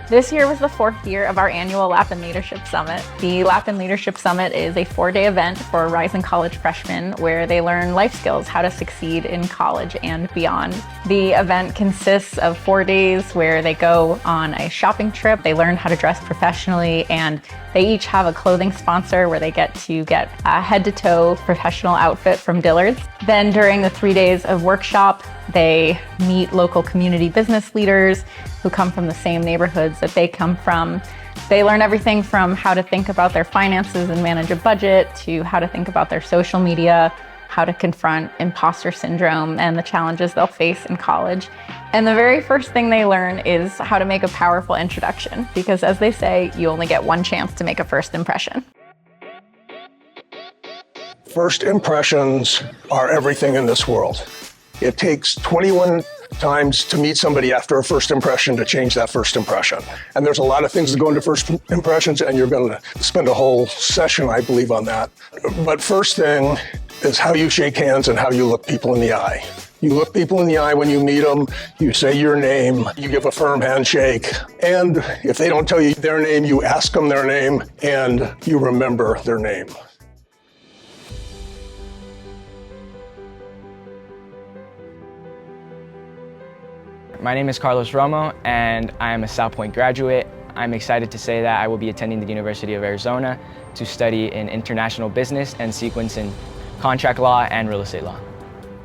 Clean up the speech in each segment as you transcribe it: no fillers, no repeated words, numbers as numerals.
This year was the 4th year of our annual Lapan Leadership Summit. The Lapan Leadership Summit is a 4-day event for rising college freshmen where they learn life skills, how to succeed in college and beyond. The event consists of 4 days where they go on a shopping trip, they learn how to dress professionally, and they each have a clothing sponsor where they get a head-to-toe professional outfit from Dillard's. Then during the 3 days of workshop, they meet local community business leaders who come from the same neighborhoods that they come from. They learn everything from how to think about their finances and manage a budget to how to think about their social media, how to confront imposter syndrome and the challenges they'll face in college. And the very first thing they learn is how to make a powerful introduction, because as they say, you only get one chance to make a first impression. First impressions are everything in this world. It takes 21 times to meet somebody after a first impression to change that first impression. And there's a lot of things that go into first impressions, and you're going to spend a whole session, I believe, on that. But first thing is how you shake hands and how you look people in the eye. You look people in the eye when you meet them, you say your name, you give a firm handshake, and if they don't tell you their name, you ask them their name, and you remember their name. My name is Carlos Romo, and I am a South Point graduate. I'm excited to say that I will be attending the University of Arizona to study in international business and sequence in contract law and real estate law.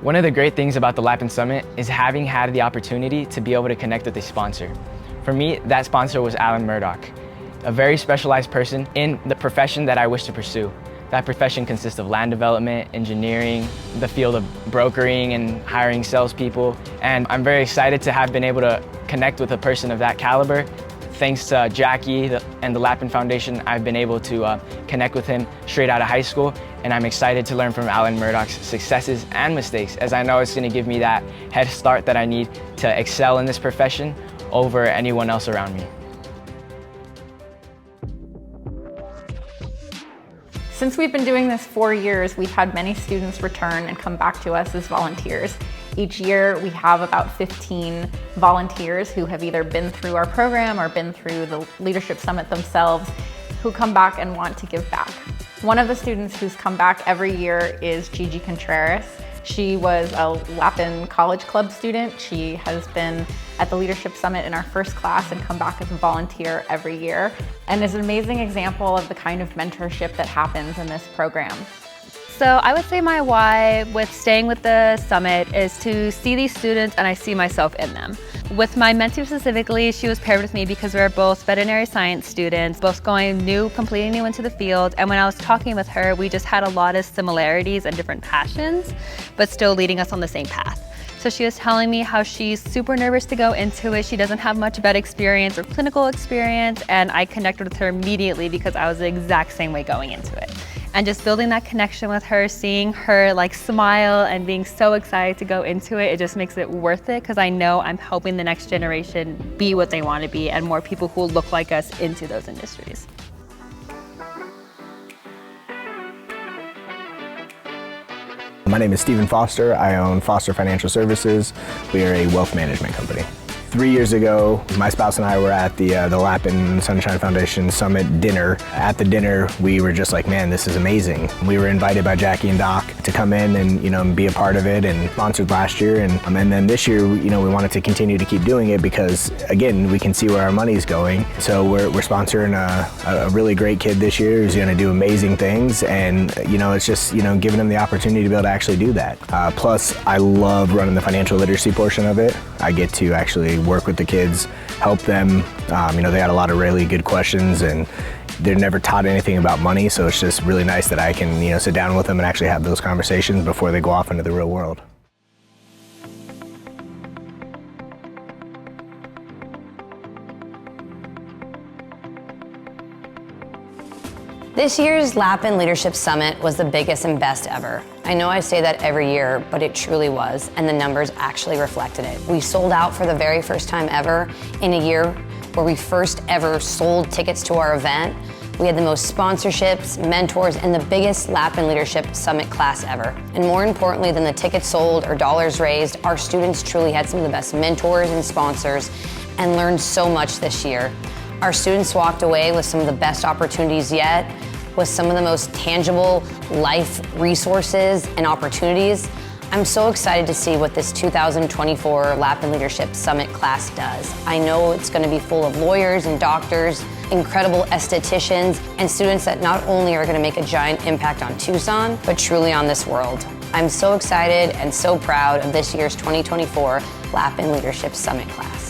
One of the great things about the Lapan Summit is having had the opportunity to be able to connect with a sponsor. For me, that sponsor was Alan Murdoch, a very specialized person in the profession that I wish to pursue. That profession consists of land development, engineering, the field of brokering and hiring salespeople. And I'm very excited to have been able to connect with a person of that caliber. Thanks to Jackie and the Lapan Foundation, I've been able to connect with him straight out of high school. And I'm excited to learn from Alan Murdoch's successes and mistakes, as I know it's going to give me that head start that I need to excel in this profession over anyone else around me. Since we've been doing this 4 years, we've had many students return and come back to us as volunteers. Each year, we have about 15 volunteers who have either been through our program or been through the Leadership Summit themselves, who come back and want to give back. One of the students who's come back every year is Gigi Contreras. She was a Lapan College Club student. She has been at the Leadership Summit in our first class and come back as a volunteer every year, and is an amazing example of the kind of mentorship that happens in this program. So I would say my why with staying with the summit is to see these students and I see myself in them. With my mentee specifically, she was paired with me because we are both veterinary science students, both completely new into the field. And when I was talking with her, we just had a lot of similarities and different passions, but still leading us on the same path. So she was telling me how she's super nervous to go into it. She doesn't have much vet experience or clinical experience, and I connected with her immediately because I was the exact same way going into it. And just building that connection with her, seeing her smile and being so excited to go into it, it just makes it worth it because I know I'm helping the next generation be what they want to be and more people who look like us into those industries. My name is Stephen Foster. I own Foster Financial Services. We are a wealth management company. 3 years ago, my spouse and I were at the Lapan Sunshine Foundation Summit dinner. At the dinner, we were just like, man, this is amazing. We were invited by Jackie and Doc to come in and be a part of it, and sponsored last year. And then this year, we wanted to continue to keep doing it because, again, we can see where our money's going. So we're sponsoring a really great kid this year who's going to do amazing things, and it's just giving them the opportunity to be able to actually do that. Plus, I love running the financial literacy portion of it. I get to actually work with the kids, help them. They got a lot of really good questions, and they're never taught anything about money, so it's just really nice that I can sit down with them and actually have those conversations before they go off into the real world. This year's Lapan Leadership Summit was the biggest and best ever. I know I say that every year, but it truly was, and the numbers actually reflected it. We sold out for the very first time ever in a year where we first ever sold tickets to our event We had the most sponsorships, mentors, and the biggest Lapan Leadership Summit class ever. And more importantly than the tickets sold or dollars raised, our students truly had some of the best mentors and sponsors and learned so much this year. Our students walked away with some of the best opportunities yet, with some of the most tangible life resources and opportunities. I'm so excited to see what this 2024 Lapan Leadership Summit class does. I know it's going to be full of lawyers and doctors, incredible estheticians, and students that not only are going to make a giant impact on Tucson, but truly on this world. I'm so excited and so proud of this year's 2024 Lapan Leadership Summit class.